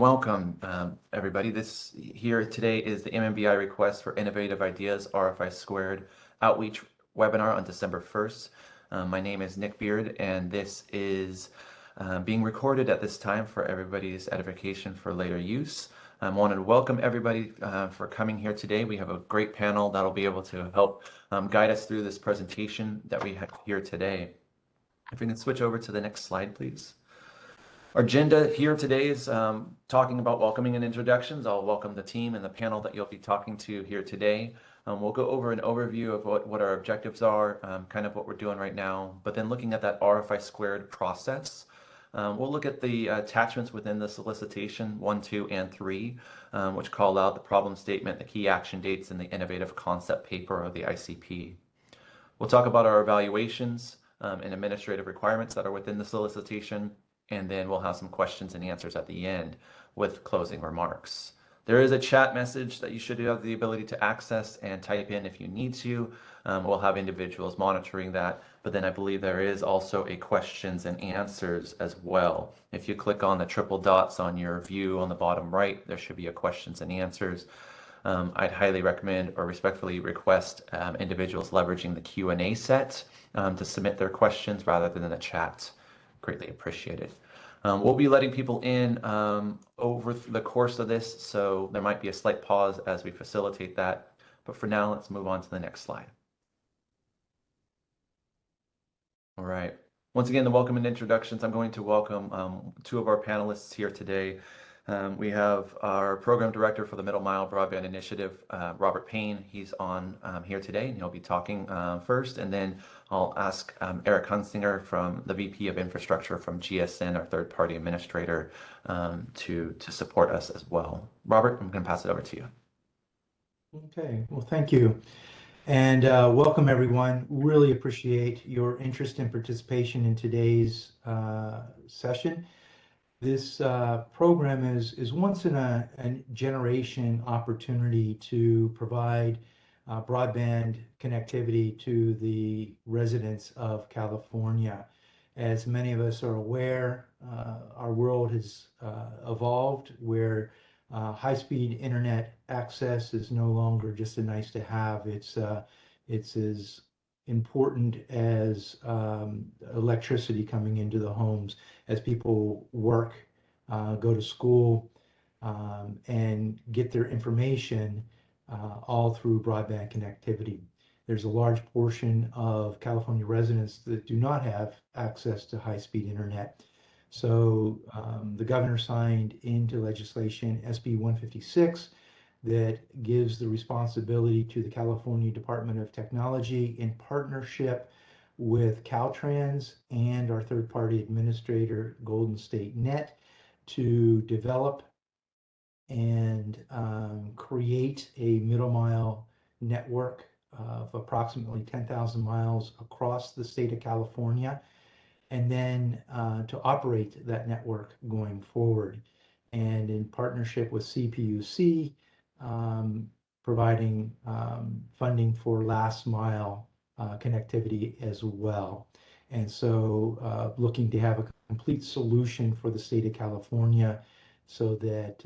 Welcome, everybody. This here today is the MMBI request for Innovative Ideas RFI2 outreach webinar on December 1st. My name is Nick Beard, and this is being recorded at this time for everybody's edification for later use. I wanted to welcome everybody for coming here today. We have a great panel that'll be able to help guide us through this presentation that we have here today. If we can switch over to the next slide, please. Our agenda here today is talking about welcoming and introductions. I'll welcome the team and the panel that you'll be talking to here today. We'll go over an overview of what our objectives are, kind of what we're doing right now, but then looking at that RFI2 process. We'll look at the attachments within the solicitation 1, 2, and 3, which call out the problem statement, the key action dates, and the innovative concept paper of the ICP. We'll talk about our evaluations and administrative requirements that are within the solicitation, and then we'll have some questions and answers at the end with closing remarks. There is a chat message that you should have the ability to access and type in if you need to. We'll have individuals monitoring that, but then I believe there is also a questions and answers as well. If you click on the triple dots on your view on the bottom right, there should be a questions and answers. I'd highly recommend or respectfully request individuals leveraging the Q&A set to submit their questions rather than the chat. Greatly appreciated. We'll be letting people in over the course of this, so there might be a slight pause as we facilitate that. But for now, let's move on to the next slide. All right. Once again, the welcome and introductions. I'm going to welcome two of our panelists here today. We have our program director for the Middle Mile Broadband Initiative, Robert Payne. He's on here today, and he'll be talking first. And then I'll ask Eric Hunsinger, from the VP of Infrastructure from GSN, our third-party administrator, to support us as well. Robert, I'm going to pass it over to you. Okay, well, thank you. And welcome, everyone. Really appreciate your interest and participation in today's session. This program is once in a generation opportunity to provide broadband connectivity to the residents of California. As many of us are aware, our world has evolved where high-speed internet access is no longer just a nice to have. It's as important as electricity coming into the homes as people work, go to school, and get their information all through broadband connectivity. There's a large portion of California residents that do not have access to high-speed internet. So the governor signed into legislation SB 156 that gives the responsibility to the California Department of Technology in partnership with Caltrans and our third-party administrator, Golden State Net, to develop and create a middle mile network of approximately 10,000 miles across the state of California, and then to operate that network going forward. And in partnership with CPUC, providing funding for last mile connectivity as well. And so looking to have a complete solution for the state of California so that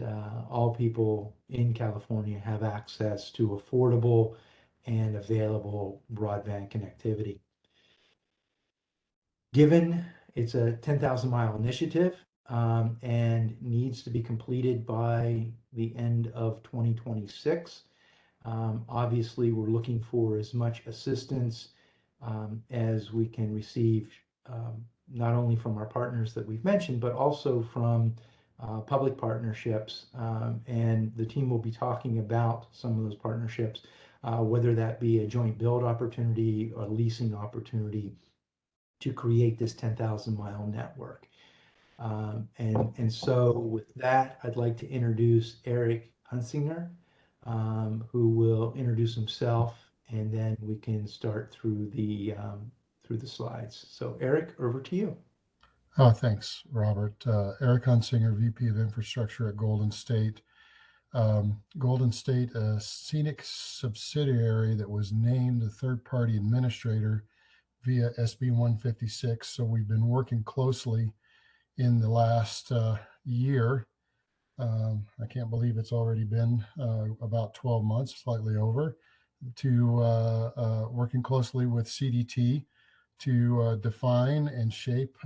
all people in California have access to affordable and available broadband connectivity. Given it's a 10,000 mile initiative and needs to be completed by the end of 2026, obviously we're looking for as much assistance as we can receive, not only from our partners that we've mentioned, but also from public partnerships. And the team will be talking about some of those partnerships, whether that be a joint build opportunity or leasing opportunity to create this 10,000 mile network. And so with that, I'd like to introduce Eric Hunsinger, who will introduce himself, and then we can start through the slides. So Eric, over to you. Oh, thanks, Robert. Eric Hunsinger, VP of Infrastructure at Golden State. Golden State, a scenic subsidiary that was named the third-party administrator via SB 156. So we've been working closely in the last year I can't believe it's already been about 12 months, slightly over, to working closely with CDT to define and shape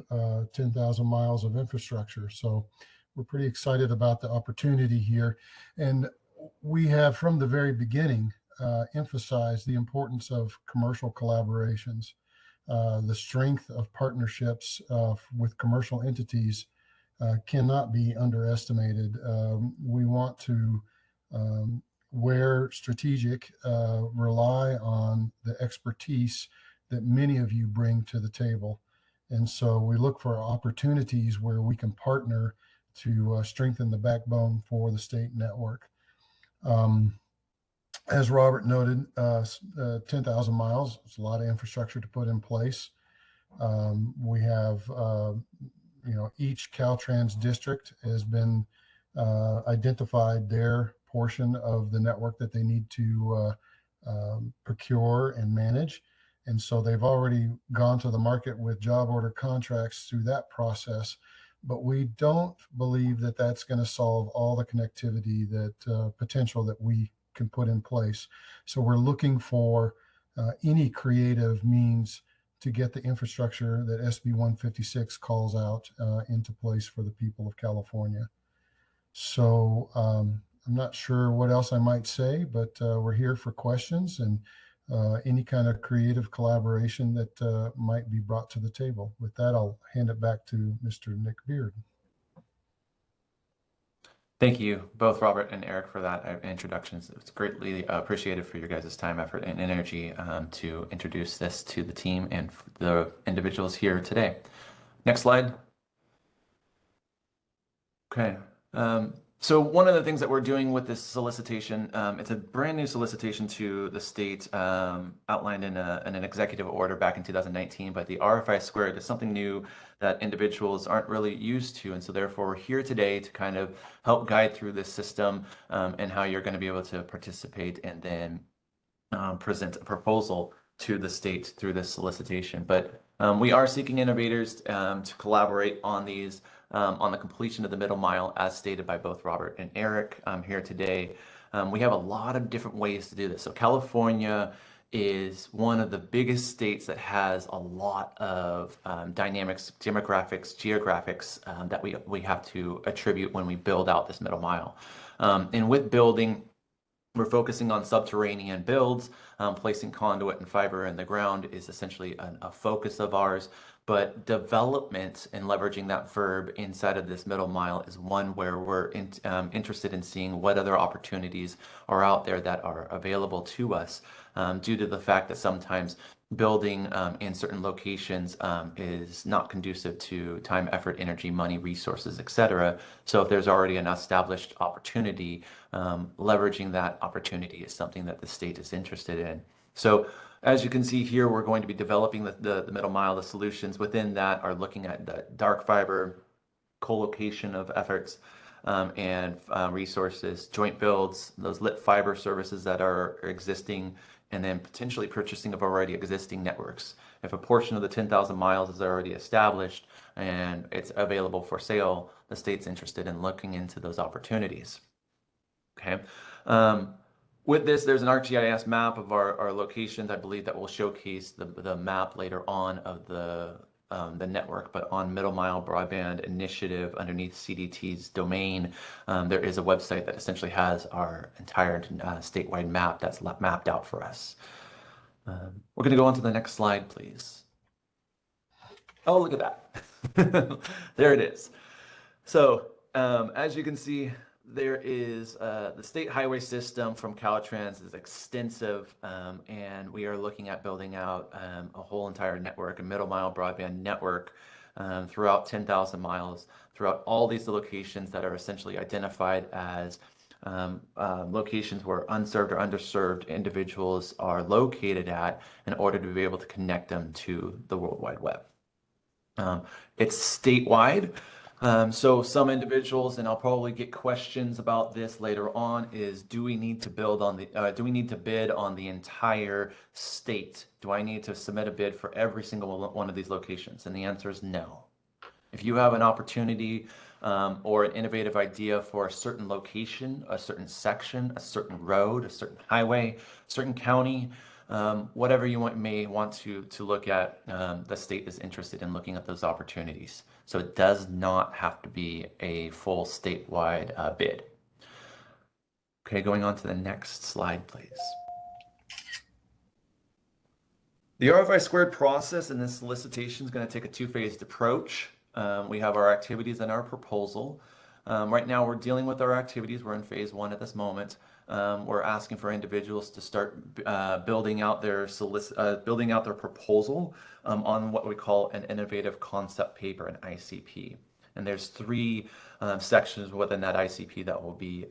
10,000 miles of infrastructure. So we're pretty excited about the opportunity here. And we have, from the very beginning, emphasized the importance of commercial collaborations, the strength of partnerships with commercial entities cannot be underestimated. We want to, where strategic, rely on the expertise that many of you bring to the table. And so we look for opportunities where we can partner to strengthen the backbone for the state network. As Robert noted, 10,000 miles, it's a lot of infrastructure to put in place. We have each Caltrans district has been identified their portion of the network that they need to procure and manage. And so they've already gone to the market with job order contracts through that process. But we don't believe that that's going to solve all the connectivity that potential that we can put in place. So we're looking for any creative means to get the infrastructure that SB 156 calls out into place for the people of California. So I'm not sure what else I might say, but we're here for questions and any kind of creative collaboration that might be brought to the table. With that, I'll hand it back to Mr. Nick Beard. Thank you both, Robert and Eric, for that introduction. It's greatly appreciated for your guys' time, effort, and energy to introduce this to the team and the individuals here today. Next slide. Okay. So one of the things that we're doing with this solicitation, it's a brand new solicitation to the state, outlined in an executive order back in 2019, but the RFI2 is something new that individuals aren't really used to. And so therefore we're here today to kind of help guide through this system and how you're going to be able to participate and then present a proposal to the state through this solicitation. But we are seeking innovators to collaborate on these on the completion of the middle mile, as stated by both Robert and Eric here today. We have a lot of different ways to do this. So California is one of the biggest states that has a lot of dynamics, demographics, geographics that we have to attribute when we build out this middle mile. And with building, we're focusing on subterranean builds. Placing conduit and fiber in the ground is essentially a focus of ours. But development and leveraging that verb inside of this middle mile is one where we're interested in seeing what other opportunities are out there that are available to us due to the fact that sometimes building in certain locations is not conducive to time, effort, energy, money, resources, etc. So if there's already an established opportunity, leveraging that opportunity is something that the state is interested in. So as you can see here, we're going to be developing the middle mile. The solutions within that are looking at the dark fiber, co-location of efforts and resources, joint builds, those lit fiber services that are existing, and then potentially purchasing of already existing networks. If a portion of the 10,000 miles is already established and it's available for sale, the state's interested in looking into those opportunities. Okay. With this, there's an ArcGIS map of our locations. I believe that will showcase the map later on of the network, but on Middle Mile Broadband Initiative underneath CDT's domain, there is a website that essentially has our entire statewide map that's mapped out for us. We're going to go on to the next slide, please. Oh, look at that. There it is. So as you can see, there is the state highway system from Caltrans is extensive, and we are looking at building out a whole entire network, a middle mile broadband network throughout 10,000 miles, throughout all these locations that are essentially identified as locations where unserved or underserved individuals are located at in order to be able to connect them to the World Wide Web. It's statewide. So some individuals, and I'll probably get questions about this later on, is do we need to bid on the entire state? Do I need to submit a bid for every single one of these locations? And the answer is no. If you have an opportunity or an innovative idea for a certain location, a certain section, a certain road, a certain highway, a certain county, whatever you may want to look at, the state is interested in looking at those opportunities. So it does not have to be a full statewide bid. Okay, going on to the next slide, please. The RFI squared process in this solicitation is going to take a two-phased approach. We have our activities and our proposal. Right now we're dealing with our activities. We're in phase one at this moment. We're asking for individuals to start building out their proposal on what we call an innovative concept paper, an ICP. And there's three sections within that ICP that will be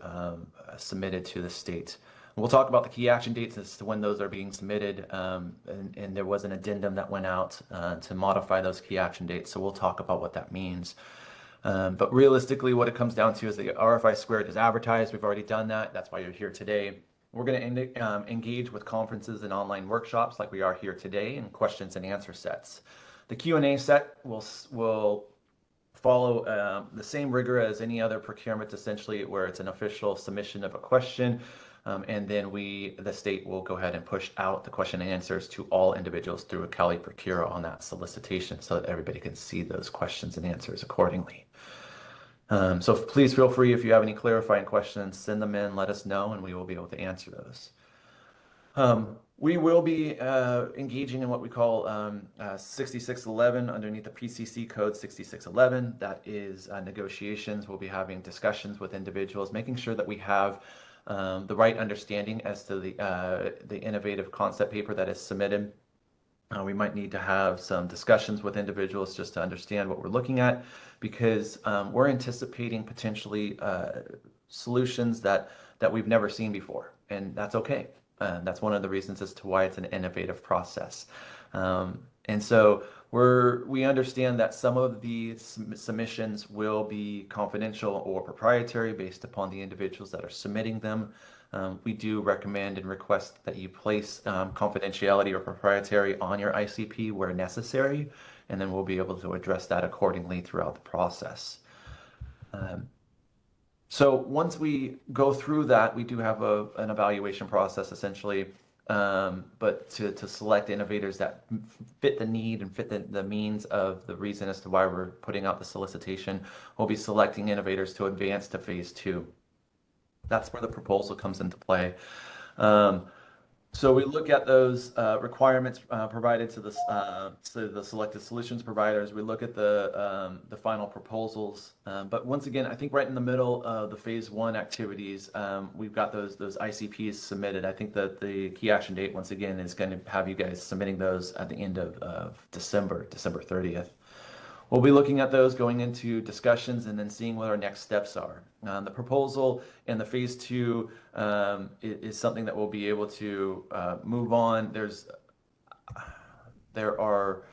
submitted to the state. We'll talk about the key action dates as to when those are being submitted, and there was an addendum that went out to modify those key action dates, so we'll talk about what that means. But realistically, what it comes down to is the RFI squared is advertised. We've already done that. That's why you're here today. We're going to engage with conferences and online workshops like we are here today, and questions and answer sets. The Q&A set will follow the same rigor as any other procurement, essentially, where it's an official submission of a question. And then the state will go ahead and push out the question and answers to all individuals through a Cali Procura on that solicitation so that everybody can see those questions and answers accordingly. So please feel free, if you have any clarifying questions, send them in, let us know, and we will be able to answer those. We will be engaging in what we call 6611 underneath the PCC code 6611. That is negotiations. We'll be having discussions with individuals, making sure that we have the right understanding as to the innovative concept paper that is submitted. We might need to have some discussions with individuals just to understand what we're looking at, because we're anticipating potentially solutions that we've never seen before, and that's okay. That's one of the reasons as to why it's an innovative process. And so we understand that some of these submissions will be confidential or proprietary based upon the individuals that are submitting them. We do recommend and request that you place confidentiality or proprietary on your ICP where necessary, and then we'll be able to address that accordingly throughout the process. So once we go through that, we do have an evaluation process essentially, but to select innovators that fit the need and fit the means of the reason as to why we're putting out the solicitation, we'll be selecting innovators to advance to phase two. That's where the proposal comes into play. So we look at those requirements provided to the selected solutions providers. We look at the final proposals. But once again, I think right in the middle of the phase one activities, we've got those ICPs submitted. I think that the key action date, once again, is going to have you guys submitting those at the end of December 30th. We'll be looking at those, going into discussions, and then seeing what our next steps are. The proposal and the phase two is something that we'll be able to move on. There are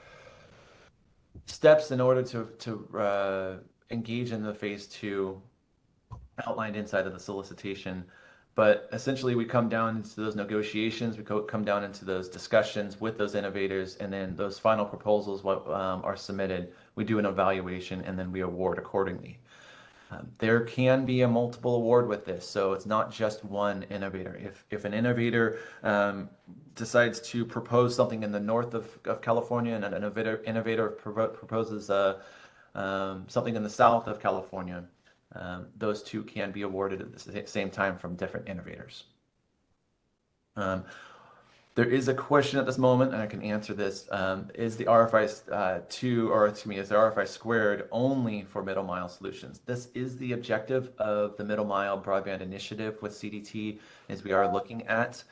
steps in order to engage in the phase two outlined inside of the solicitation. But essentially, we come down into those negotiations, we come down into those discussions with those innovators, and then those final proposals are submitted. We do an evaluation, and then we award accordingly. There can be a multiple award with this, so it's not just one innovator. If an innovator decides to propose something in the north of California, and an innovator proposes something in the south of California, those two can be awarded at the same time from different innovators. There is a question at this moment, and I can answer this. Is the RFI2, or excuse me, is the RFI squared only for middle mile solutions? This is the objective of the Middle Mile Broadband Initiative with CDT, is we are looking at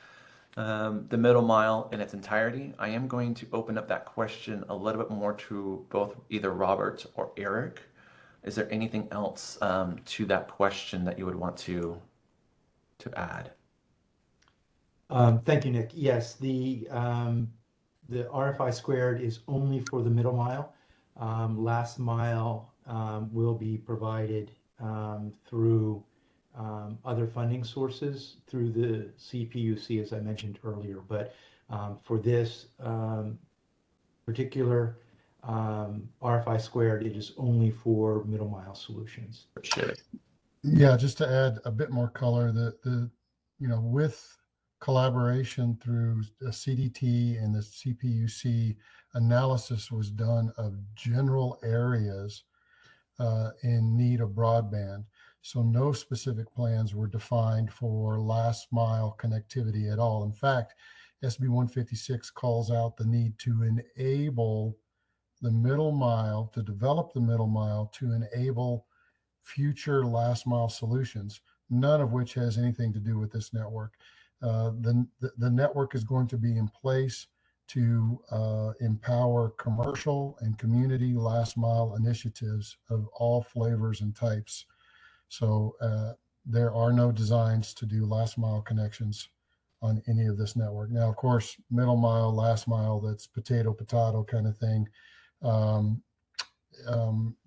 the middle mile in its entirety. I am going to open up that question a little bit more to both either Robert or Eric. Is there anything else to that question that you would want to add? Thank you, Nick. Yes, the RFI squared is only for the middle mile. Last mile will be provided through other funding sources through the CPUC, as I mentioned earlier. But for this particular RFI squared, it is only for middle mile solutions. Appreciate it. Yeah, just to add a bit more color, with collaboration through a CDT and the CPUC, analysis was done of general areas in need of broadband. So no specific plans were defined for last mile connectivity at all. In fact, SB 156 calls out the need to enable the middle mile, to develop the middle mile to enable future last mile solutions, none of which has anything to do with this network. The network is going to be in place to empower commercial and community last mile initiatives of all flavors and types. So there are no designs to do last mile connections on any of this network. Now, of course, middle mile, last mile, that's potato kind of thing.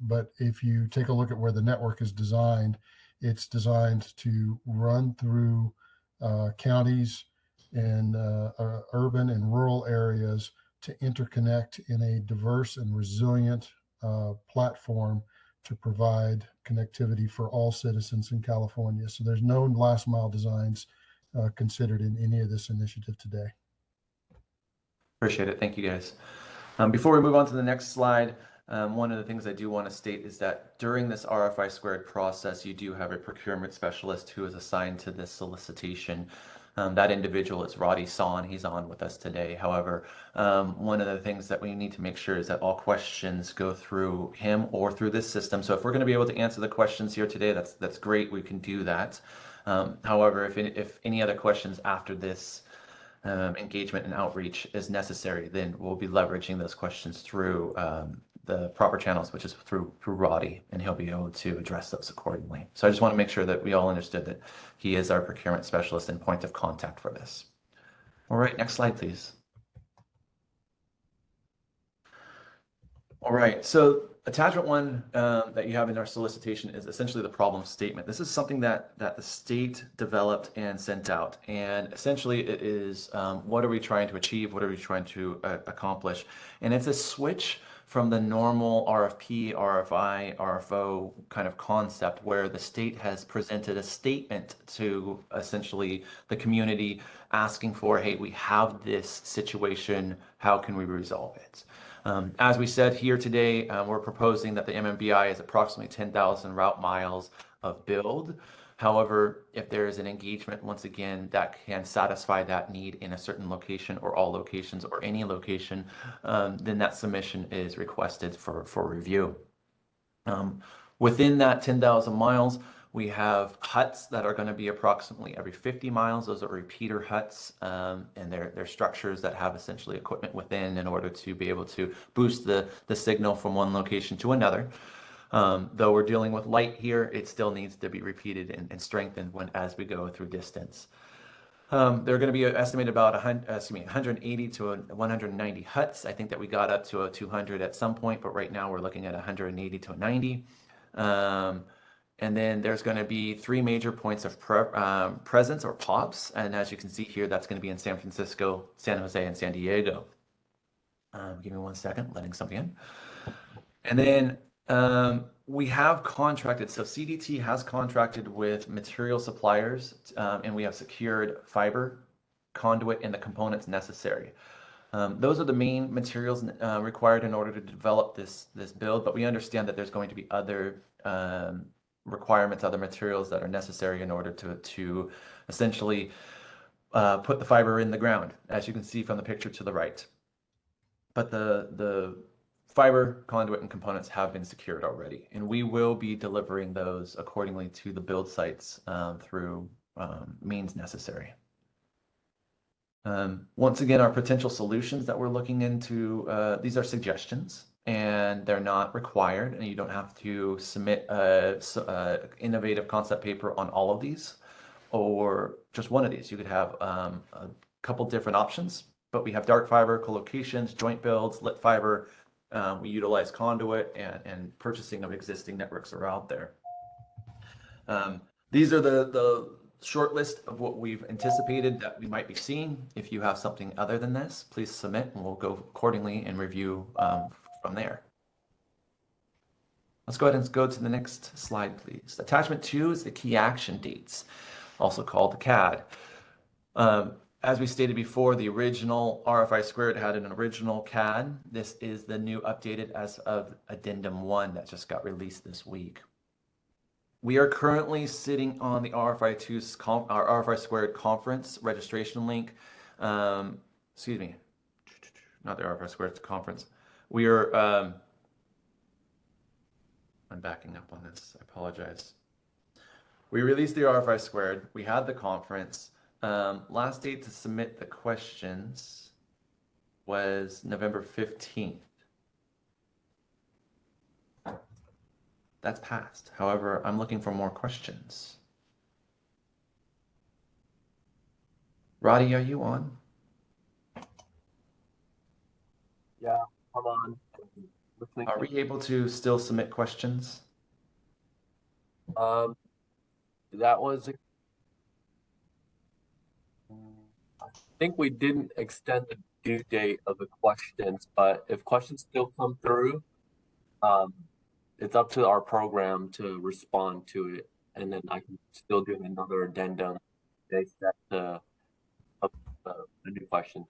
But if you take a look at where the network is designed, it's designed to run through counties and urban and rural areas to interconnect in a diverse and resilient platform to provide connectivity for all citizens in California. So there's no last mile designs considered in any of this initiative today. Appreciate it. Thank you, guys. Before we move on to the next slide, one of the things I do want to state is that during this RFI squared process, you do have a procurement specialist who is assigned to this solicitation. That individual is Roddy Son. He's on with us today. However, one of the things that we need to make sure is that all questions go through him or through this system. So if we're going to be able to answer the questions here today, that's great. We can do that. However, if any other questions after this engagement and outreach is necessary, then we'll be leveraging those questions through the proper channels, which is through Roddy, and he'll be able to address those accordingly. So I just want to make sure that we all understood that he is our procurement specialist and point of contact for this. All right, next slide, please. All right, so attachment one that you have in our solicitation is essentially the problem statement. This is something that the state developed and sent out. And essentially it is, what are we trying to achieve? What are we trying to accomplish? And it's a switch from the normal RFP, RFI, RFO kind of concept where the state has presented a statement to essentially the community asking for, hey, we have this situation, how can we resolve it? As we said here today, we're proposing that the MMBI is approximately 10,000 route miles of build. However, if there is an engagement, once again, that can satisfy that need in a certain location or all locations or any location, then that submission is requested for review. Within that 10,000 miles, we have huts that are going to be approximately every 50 miles. Those are repeater huts, and they're structures that have essentially equipment within in order to be able to boost the signal from one location to another. Though we're dealing with light here, it still needs to be repeated and strengthened as we go through distance. They're going to be estimated about 180 to 190 huts. I think that we got up to a 200 at some point, but right now we're looking at 180 to 90. And then there's going to be 3 major points of presence or POPs. And as you can see here, that's going to be in San Francisco, San Jose, and San Diego. Give me one second, letting something in. And then we have contracted, so CDT has contracted with material suppliers, and we have secured fiber, conduit, and the components necessary. Those are the main materials required in order to develop this build, but we understand that there's going to be other requirements, other materials that are necessary in order to essentially put the fiber in the ground, as you can see from the picture to the right. But the fiber, conduit, and components have been secured already, and we will be delivering those accordingly to the build sites through means necessary. Once again, our potential solutions that we're looking into, these are suggestions, and they're not required, and you don't have to submit a innovative concept paper on all of these or just one of these. You could have a couple different options, but we have dark fiber, co-locations, joint builds, lit fiber. We utilize conduit and purchasing of existing networks are out there. These are the short list of what we've anticipated that we might be seeing. If you have something other than this, please submit and we'll go accordingly and review from there. Let's go ahead and go to the next slide, please. Attachment 2 is the key action dates, also called the KAD. As we stated before, the original RFI squared had an original KAD. This is the new updated as of Addendum 1 that just got released this week. We are currently sitting on the RFI2 our RFI squared conference registration link. Excuse me, not the RFI squared conference. We are, I'm backing up on this, I apologize. We released the RFI squared, we had the conference. Last date to submit the questions was November 15th. That's passed. However, I'm looking for more questions. Roddy, are you on? Yeah, I'm on. Are we able to still submit questions? That was I think we didn't extend the due date of the questions, but if questions still come through, it's up to our program to respond to it, and then I can still do another addendum based at the new question.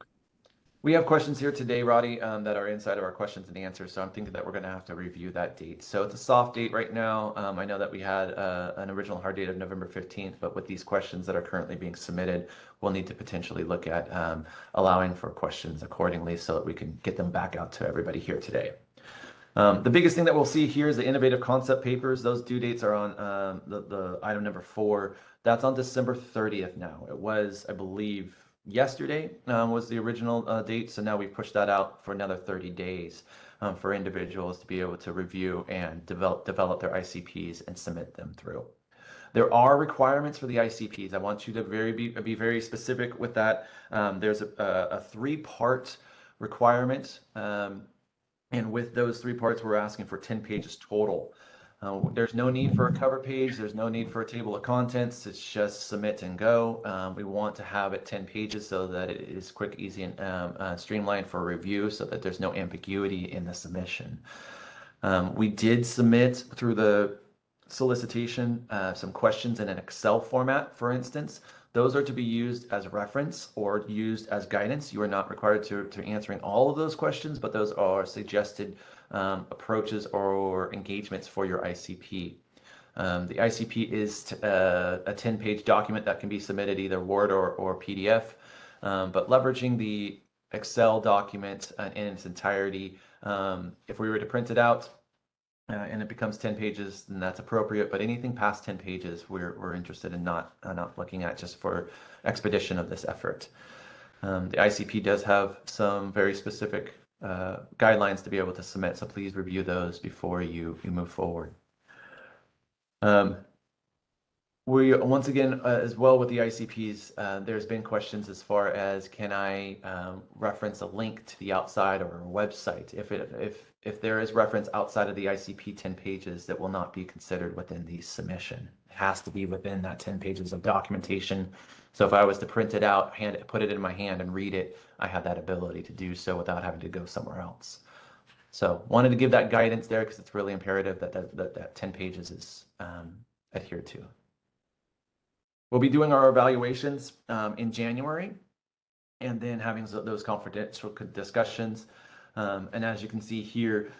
We have questions here today, Roddy, that are inside of our questions and answers, so I'm thinking that we're going to have to review that date. So it's a soft date right now. I know that we had an original hard date of November 15th, but with these questions that are currently being submitted, we'll need to potentially look at allowing for questions accordingly so that we can get them back out to everybody here today. The biggest thing that we'll see here is the innovative concept papers. Those due dates are on the item number 4. That's on December 30th now. It was, I believe, yesterday was the original date, so now we pushed that out for another 30 days for individuals to be able to review and develop their ICPs and submit them through. There are requirements for the ICPs. I want you to be very specific with that. There's a 3-part requirement, and with those 3 parts, we're asking for 10 pages total. There's no need for a cover page. There's no need for a table of contents. It's just submit and go. We want to have it 10 pages so that it is quick, easy, and streamlined for review so that there's no ambiguity in the submission. We did submit through the solicitation some questions in an Excel format, for instance. Those are to be used as reference or used as guidance. You are not required to answering all of those questions, but those are suggested approaches or engagements for your ICP. The ICP is a 10-page document that can be submitted either Word or PDF, but leveraging the Excel document in its entirety, if we were to print it out and it becomes 10 pages, then that's appropriate, but anything past 10 pages we're interested in not looking at, just for expedition of this effort. The ICP does have some very specific guidelines to be able to submit, so please review those before you move forward. We once again, as well with the ICPs, there's been questions as far as, can I reference a link to the outside or a website? If there is reference outside of the ICP 10 pages, that will not be considered within the submission. It has to be within that 10 pages of documentation. So if I was to print it out, put it in my hand and read it, I have that ability to do so without having to go somewhere else. So wanted to give that guidance there because it's really imperative that 10 pages is adhered to. We'll be doing our evaluations in January and then having those confidential discussions. And as you can see here,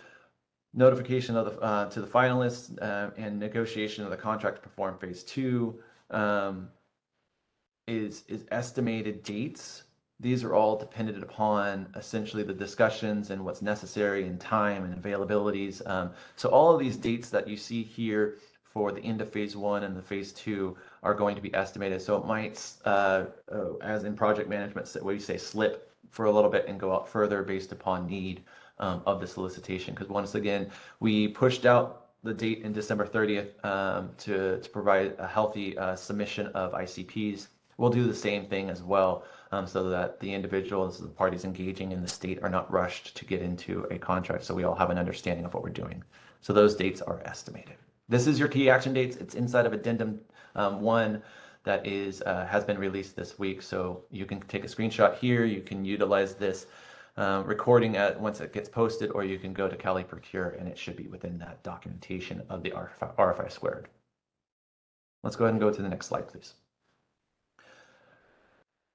notification of to the finalists and negotiation of the contract to perform phase 2 is estimated dates. These are all dependent upon essentially the discussions and what's necessary in time and availabilities. So all of these dates that you see here for the end of phase 1 and the phase 2 are going to be estimated. So it might, as in project management, we say slip for a little bit and go out further based upon need of the solicitation. Because once again, we pushed out the date in December 30th to provide a healthy submission of ICPs. We'll do the same thing as well, so that the individuals, the parties engaging in the state, are not rushed to get into a contract, so we all have an understanding of what we're doing. So those dates are estimated. This is your key action dates. It's inside of Addendum 1 that is has been released this week, so you can take a screenshot here. You can utilize this recording once it gets posted, or you can go to Cali Procure and it should be within that documentation of the RFI squared. Let's go ahead and go to the next slide, please.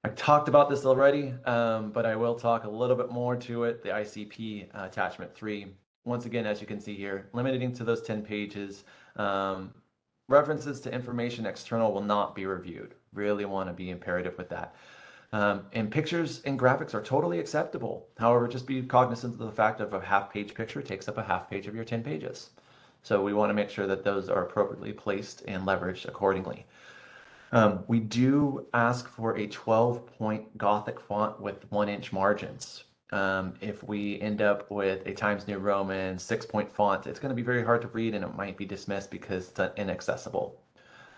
I talked about this already, but I will talk a little bit more to it. The ICP attachment 3. Once again, as you can see here, limiting to those 10 pages. References to information external will not be reviewed. Really want to be imperative with that. And pictures and graphics are totally acceptable. However, just be cognizant of the fact of a half-page picture takes up a half page of your 10 pages. So we want to make sure that those are appropriately placed and leveraged accordingly. We do ask for a 12-point Gothic font with 1-inch margins. If we end up with a Times New Roman 6-point font, it's going to be very hard to read and it might be dismissed because it's inaccessible.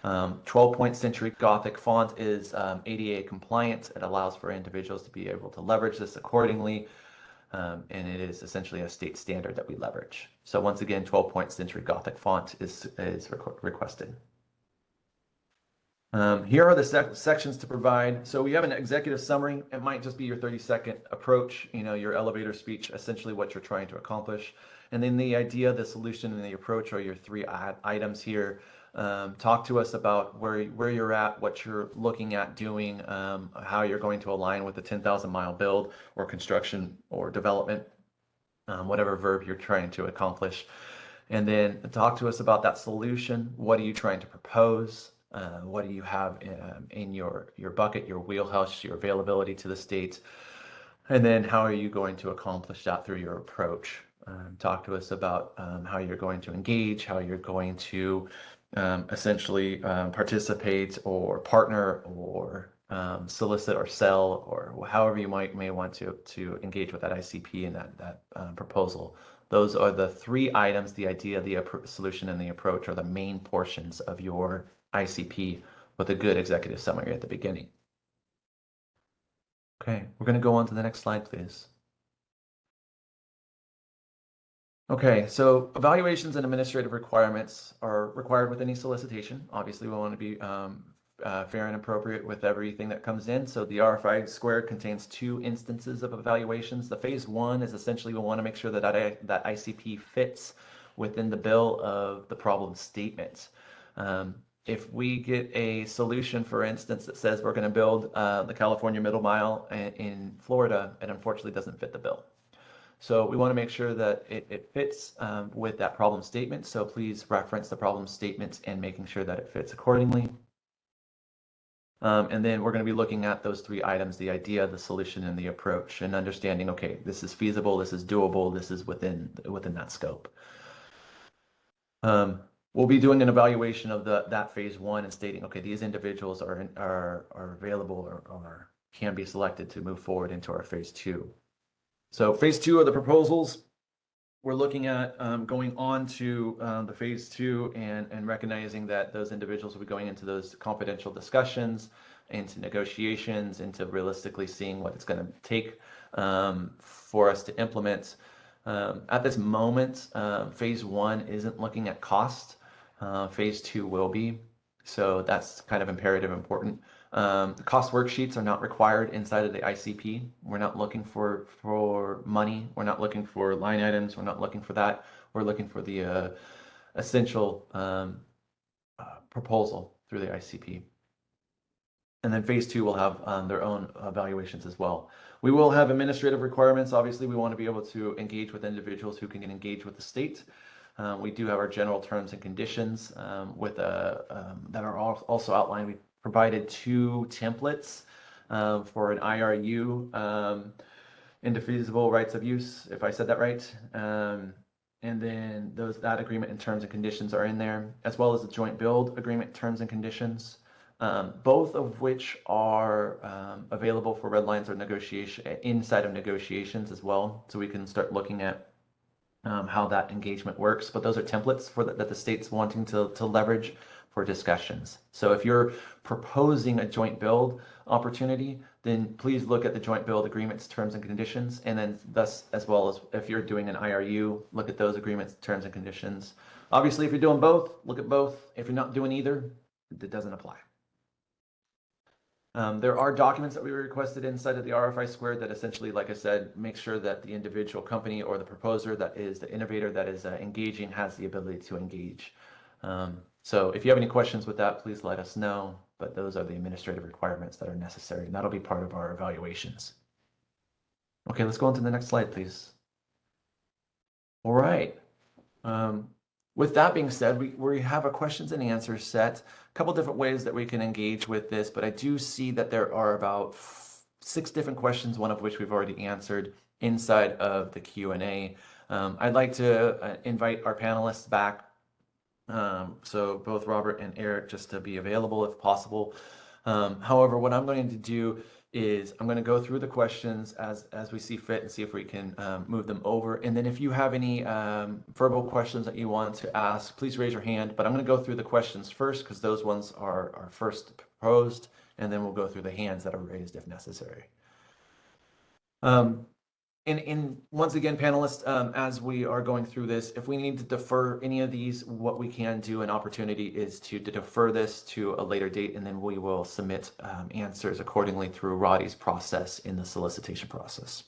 12-point Century Gothic font is ADA compliant. It allows for individuals to be able to leverage this accordingly, and it is essentially a state standard that we leverage. So once again, 12-point Century Gothic font is requested. Here are the sections to provide. So we have an executive summary. It might just be your 30-second approach, your elevator speech, essentially what you're trying to accomplish. And then the idea, the solution, and the approach are your 3 items here. Talk to us about where you're at, what you're looking at doing, how you're going to align with the 10,000-mile build or construction or development, whatever verb you're trying to accomplish. And then talk to us about that solution. What are you trying to propose? What do you have in your bucket, your wheelhouse, your availability to the state? And then how are you going to accomplish that through your approach? Talk to us about how you're going to engage, how you're going to essentially participate or partner or solicit or sell, or however you may want to engage with that ICP and that proposal. Those are the 3 items. The idea, the solution, and the approach are the main portions of your ICP with a good executive summary at the beginning. Okay, we're going to go on to the next slide, please. Okay, so evaluations and administrative requirements are required with any solicitation. Obviously, we want to be fair and appropriate with everything that comes in. So the RFI squared contains 2 instances of evaluations. The phase 1 is essentially we want to make sure that that ICP fits within the bill of the problem statement. If we get a solution, for instance, that says we're going to build the California Middle Mile in Florida, it unfortunately doesn't fit the bill. So we want to make sure that it fits with that problem statement. So please reference the problem statement and making sure that it fits accordingly. And then we're going to be looking at those 3 items, the idea, the solution, and the approach, and understanding, okay, this is feasible, this is doable, this is within that scope. We'll be doing an evaluation of that phase 1 and stating, okay, these individuals are available or can be selected to move forward into our phase 2. So phase 2 are the proposals. We're looking at going on to the phase 2 and recognizing that those individuals will be going into those confidential discussions, into negotiations, into realistically seeing what it's going to take for us to implement. At this moment, phase 1 isn't looking at cost. Phase 2 will be. So that's kind of imperative, important. The cost worksheets are not required inside of the ICP. We're not looking for money. We're not looking for line items. We're not looking for that. We're looking for the essential proposal through the ICP. And then phase 2 will have their own evaluations as well. We will have administrative requirements. Obviously, we want to be able to engage with individuals who can engage with the state. We do have our general terms and conditions that are also outlined. We provided 2 templates for an IRU, indefeasible rights of use, if I said that right. And then that agreement and terms and conditions are in there, as well as the joint build agreement terms and conditions, both of which are available for red lines or negotiation inside of negotiations as well. So we can start looking at how that engagement works, but those are templates that the state's wanting to leverage for discussions. So if you're proposing a joint build opportunity, then please look at the joint build agreements, terms and conditions, and then thus, as well as if you're doing an IRU, look at those agreements, terms and conditions. Obviously, if you're doing both, look at both. If you're not doing either, it doesn't apply. There are documents that we requested inside of the RFI squared that essentially, like I said, make sure that the individual company or the proposer that is the innovator that is engaging has the ability to engage. So if you have any questions with that, please let us know. But those are the administrative requirements that are necessary, and that'll be part of our evaluations. Okay, let's go on to the next slide, please. All right. With that being said, we have a questions and answers set. A couple different ways that we can engage with this, but I do see that there are about 6 different questions, one of which we've already answered inside of the Q&A. I'd like to invite our panelists back, so both Robert and Eric, just to be available if possible. However, what I'm going to do is I'm going to go through the questions as we see fit and see if we can move them over. And then if you have any verbal questions that you want to ask, please raise your hand. But I'm going to go through the questions first because those ones are first proposed, and then we'll go through the hands that are raised if necessary. And once again, panelists, as we are going through this, if we need to defer any of these, what we can do, an opportunity is to defer this to a later date, and then we will submit answers accordingly through Roddy's process in the solicitation process.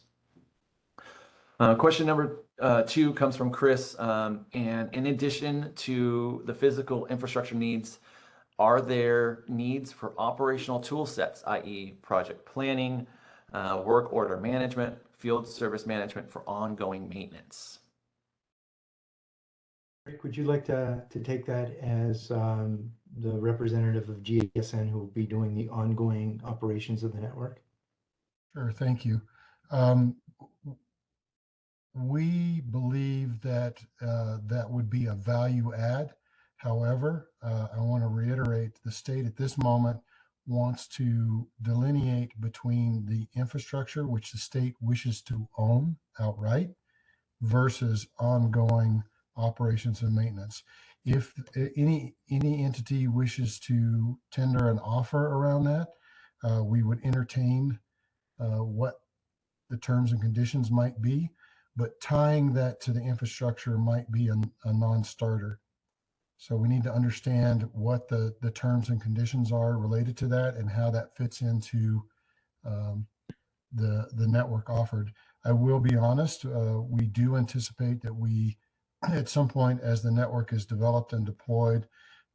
Question number 2 comes from Chris, and in addition to the physical infrastructure needs, are there needs for operational tool sets, i.e. project planning, work order management, field service management for ongoing maintenance? Rick, would you like to take that as the representative of GSN who will be doing the ongoing operations of the network? Sure, thank you. We believe that that would be a value add. However, I want to reiterate the state at this moment wants to delineate between the infrastructure which the state wishes to own outright versus ongoing operations and maintenance. If any entity wishes to tender an offer around that, we would entertain what the terms and conditions might be, but tying that to the infrastructure might be a non-starter. So we need to understand what the terms and conditions are related to that and how that fits into the network offered. I will be honest, we do anticipate that we, at some point as the network is developed and deployed,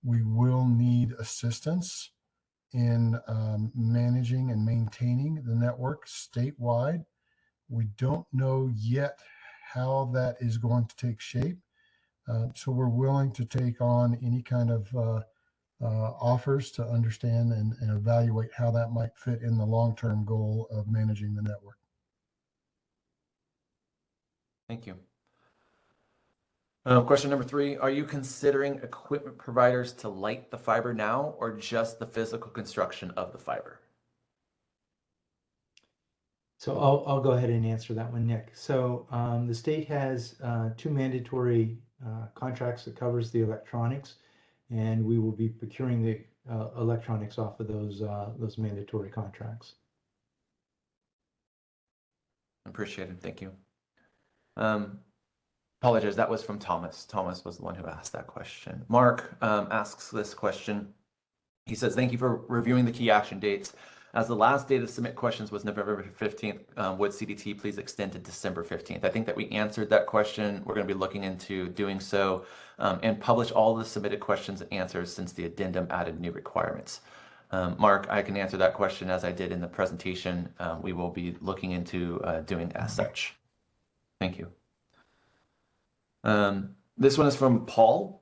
we will need assistance in managing and maintaining the network statewide. We don't know yet how that is going to take shape. So we're willing to take on any kind of offers to understand and evaluate how that might fit in the long-term goal of managing the network. Thank you. Question number 3, are you considering equipment providers to light the fiber now or just the physical construction of the fiber? So I'll go ahead and answer that one, Nick. So the state has 2 mandatory contracts that covers the electronics, and we will be procuring the electronics off of those mandatory contracts. Appreciated. Thank you. Apologies, that was from Thomas. Thomas was the one who asked that question. Mark asks this question. He says, thank you for reviewing the key action dates. As the last day to submit questions was November 15th, would CDT please extend to December 15th? I think that we answered that question. We're going to be looking into doing so and publish all the submitted questions and answers since the addendum added new requirements. Mark, I can answer that question as I did in the presentation. We will be looking into doing as such. Thank you. This one is from Paul.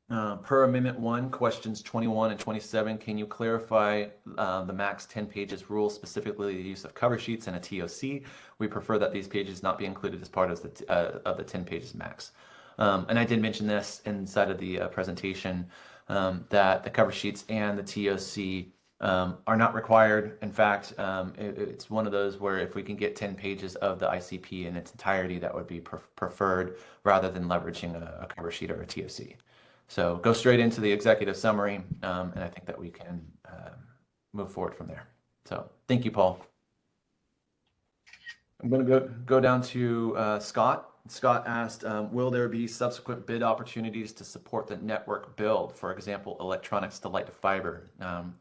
Per Amendment 1, questions 21 and 27, can you clarify the max 10 pages rule, specifically the use of cover sheets and a TOC? We prefer that these pages not be included as part of the 10 pages max. And I did mention this inside of the presentation, that the cover sheets and the TOC are not required. In fact, it's one of those where if we can get 10 pages of the ICP in its entirety, that would be preferred rather than leveraging a cover sheet or a TOC. So go straight into the executive summary, and I think that we can move forward from there. So thank you, Paul. I'm going to go down to Scott Scott asked, will there be subsequent bid opportunities to support the network build, for example, electronics to light fiber?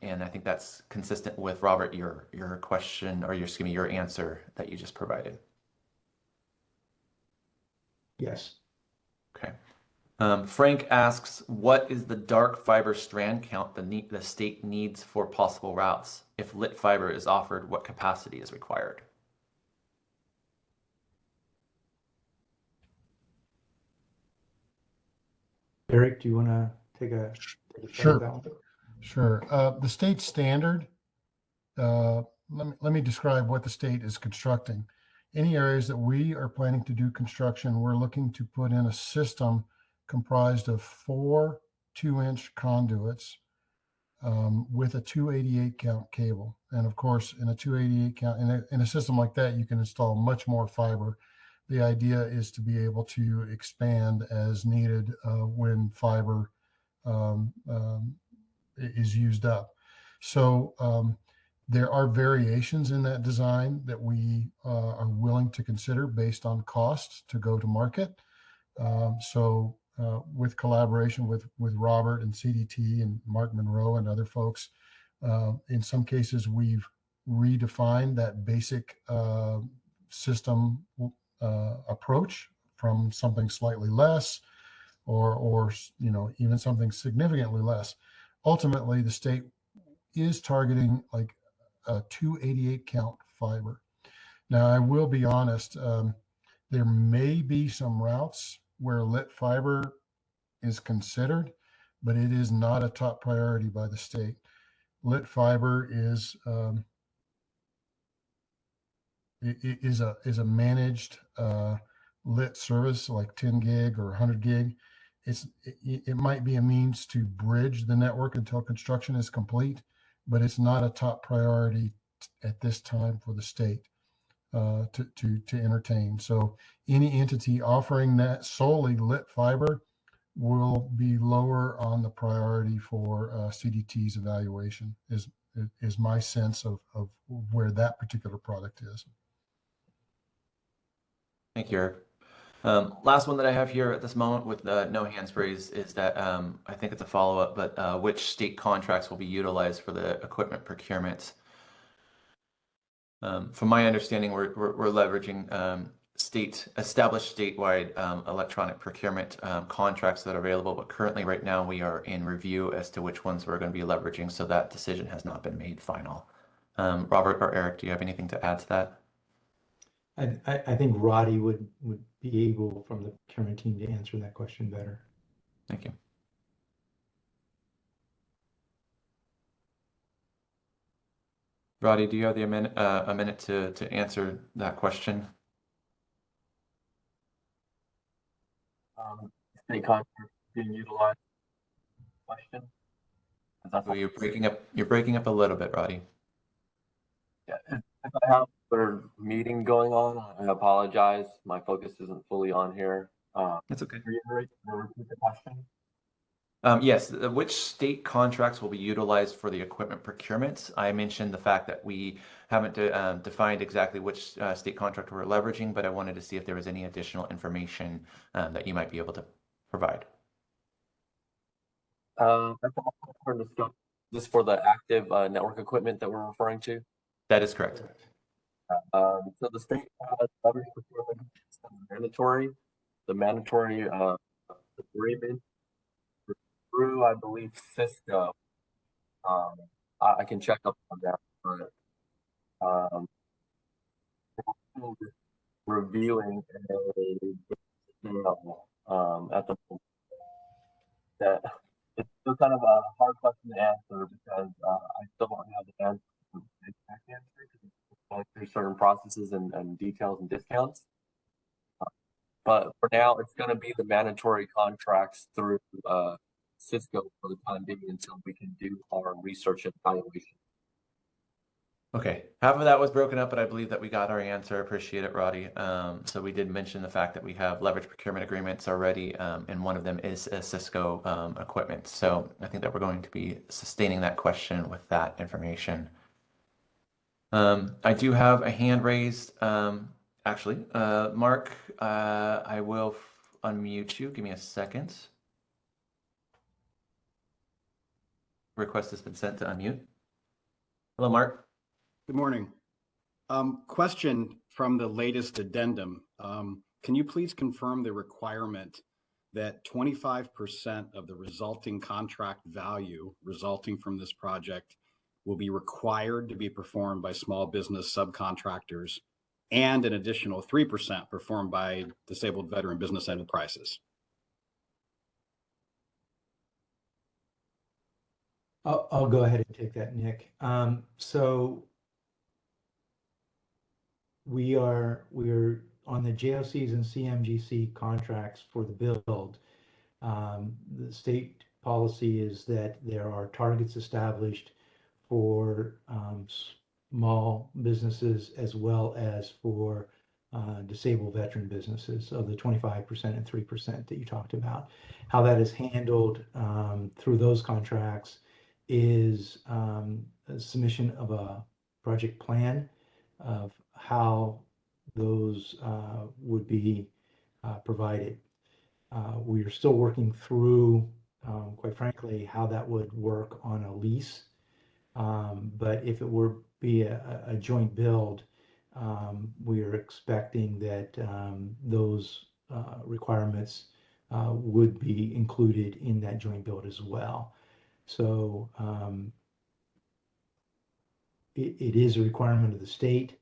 And I think that's consistent with Robert, your question, or your answer that you just provided. Yes. Okay. Frank asks, what is the dark fiber strand count the state needs for possible routes? If lit fiber is offered, what capacity is required? Eric, do you want to take a shot Sure. at that one? Sure. The state standard, let me describe what the state is constructing. Any areas that we are planning to do construction, we're looking to put in a system comprised of 4 2-inch conduits with a 288 count cable. And of course, in a 288 count, in a system like that, you can install much more fiber. The idea is to be able to expand as needed when fiber is used up. So there are variations in that design that we are willing to consider based on cost to go to market. With collaboration with Robert and CDT and Mark Monroe and other folks, in some cases we've redefined that basic system approach from something slightly less or even something significantly less. Ultimately, the state is targeting like a 288 count fiber. Now, I will be honest, there may be some routes where lit fiber is considered, but it is not a top priority by the state. Lit fiber is a managed lit service like 10 gig or 100 gig. It might be a means to bridge the network until construction is complete, but it's not a top priority at this time for the state to entertain. So any entity offering that solely lit fiber will be lower on the priority for CDT's evaluation, is my sense of where that particular product is. Thank you, Eric. Last one that I have here at this moment with no hands raised is that I think it's a follow-up, but which state contracts will be utilized for the equipment procurement? From my understanding, we're leveraging established statewide electronic procurement contracts that are available, but currently right now we are in review as to which ones we're going to be leveraging, so that decision has not been made final. Robert or Eric, do you have anything to add to that? I think Roddy would be able, from the procurement team, to answer that question better. Thank you. Roddy, do you have a minute to answer that question? State contract being utilized. Question. Oh, you're breaking up a little bit, Roddy. Yeah, if I have another meeting going on, I apologize. My focus isn't fully on here. That's okay. Reiterate or repeat the question. Yes, which state contracts will be utilized for the equipment procurement? I mentioned the fact that we haven't defined exactly which state contract we're leveraging, but I wanted to see if there was any additional information that you might be able to provide. This for the active network equipment that we're referring to? That is correct. So the state has leverage procurement mandatory. The mandatory agreement through, I believe, Cisco. I can check up on that, but reviewing a at the moment that it's still kind of a hard question to answer because I still don't have the answer, the exact answer, because it's going through certain processes and details and discounts. But for now, it's going to be the mandatory contracts through Cisco for the time being until we can do our research and evaluation. Okay, half of that was broken up, but I believe that we got our answer. Appreciate it, Roddy. So we did mention the fact that we have leverage procurement agreements already, and one of them is a Cisco equipment. So I think that we're going to be sustaining that question with that information. I do have a hand raised. actually. Mark, I will unmute you. Give me a second. Request has been sent to unmute. Hello, Mark. Good morning. Question from the latest addendum. Can you please confirm the requirement that 25% of the resulting contract value resulting from this project will be required to be performed by small business subcontractors and an additional 3% performed by disabled veteran business enterprises? I'll go ahead and take that, Nick. So we're on the JOCs and CMGC contracts for the build. The state policy is that there are targets established for small businesses as well as for disabled veteran businesses, so the 25% and 3% that you talked about. How that is handled through those contracts is a submission of a project plan of how those would be provided. We are still working through, quite frankly, how that would work on a lease. But if it were be a joint build, we are expecting that those requirements would be included in that joint build as well. So it is a requirement of the state.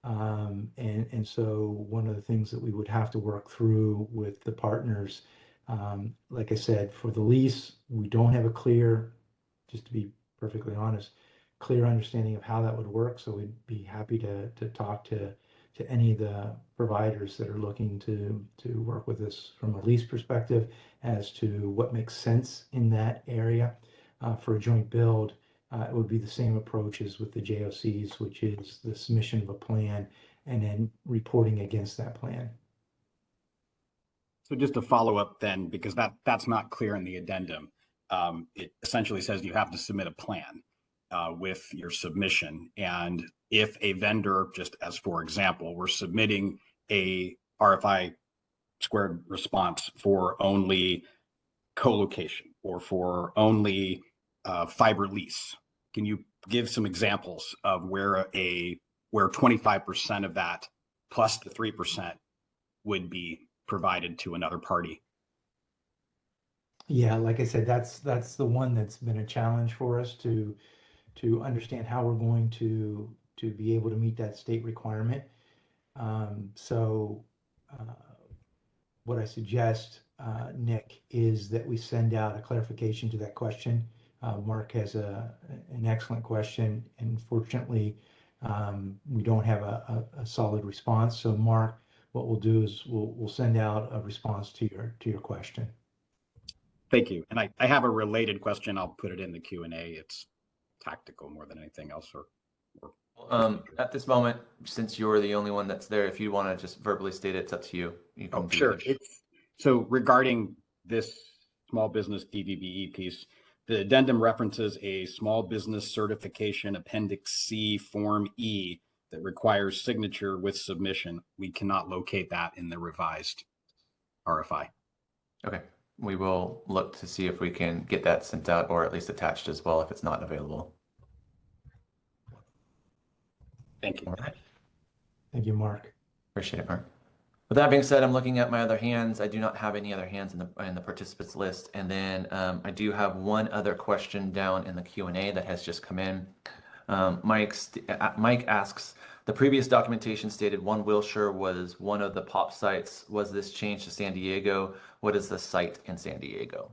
And so one of the things that we would have to work through with the partners, like I said, for the lease, we don't have a clear, just to be perfectly honest, clear understanding of how that would work. So we'd be happy to talk to any of the providers that are looking to work with us from a lease perspective as to what makes sense in that area. For a joint build, it would be the same approach as with the JOCs, which is the submission of a plan and then reporting against that plan. So just to follow up then, because that's not clear in the addendum, it essentially says you have to submit a plan with your submission. And if a vendor, just as for example, we're submitting a RFI squared response for only co-location or for only fiber lease, can you give some examples of where 25% of that plus the 3% would be provided to another party? Yeah, like I said, that's the one that's been a challenge for us to understand how we're going to be able to meet that state requirement. So what I suggest, Nick, is that we send out a clarification to that question. Mark has an excellent question, and fortunately, we don't have a solid response. So Mark, what we'll do is we'll send out a response to your question. Thank you. And I have a related question. I'll put it in the Q&A. It's tactical more than anything else. At this moment, since you're the only one that's there, if you want to just verbally state it, it's up to you. You can do sure. that. So regarding this small business DVBE piece, the addendum references a small business certification Appendix C Form E that requires signature with submission. We cannot locate that in the revised RFI. Okay. We will look to see if we can get that sent out or at least attached as well if it's not available. Thank you. All right. Thank you, Mark. Appreciate it, Mark. With that being said, I'm looking at my other hands. I do not have any other hands in the participants list. And then I do have one other question down in the Q&A that has just come in. Mike asks, the previous documentation stated One Wilshire was one of the POP sites. Was this changed to San Diego? What is the site in San Diego?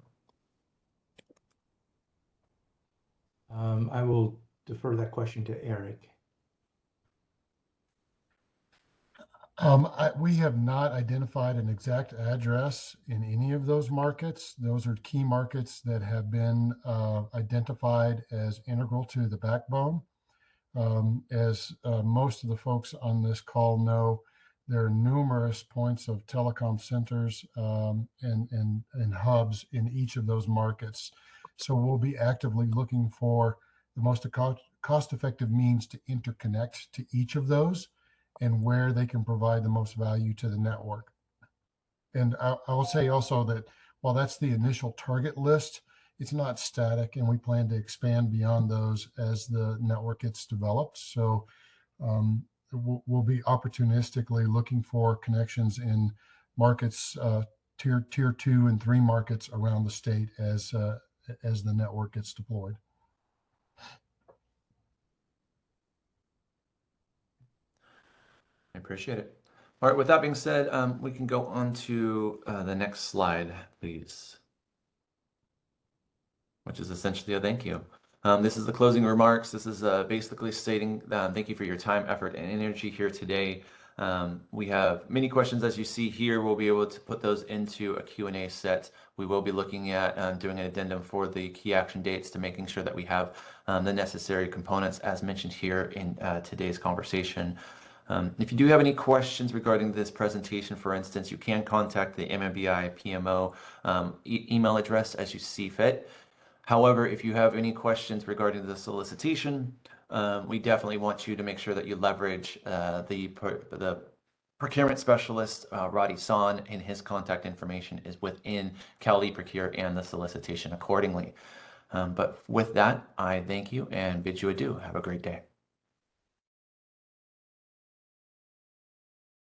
I will defer that question to Eric. We have not identified an exact address in any of those markets. Those are key markets that have been identified as integral to the backbone. As most of the folks on this call know, there are numerous points of telecom centers and hubs in each of those markets. So we'll be actively looking for the most cost-effective means to interconnect to each of those. and where they can provide the most value to the network. And I will say also that while that's the initial target list, it's not static, and we plan to expand beyond those as the network gets developed. So we'll be opportunistically looking for connections in markets, tier 2 and 3 markets around the state as the network gets deployed. I appreciate it. All right, with that being said, we can go on to the next slide, please, which is essentially a thank you. This is the closing remarks. This is basically stating thank you for your time, effort, and energy here today. We have many questions, as you see here. We'll be able to put those into a Q&A set. We will be looking at doing an addendum for the key action dates to making sure that we have the necessary components as mentioned here in today's conversation. If you do have any questions regarding this presentation, for instance, you can contact the MMBI PMO email address as you see fit. However, if you have any questions regarding the solicitation, we definitely want you to make sure that you leverage the procurement specialist, Roddy San, and his contact information is within Cal eProcure and the solicitation accordingly. But with that, I thank you and bid you adieu. Have a great day.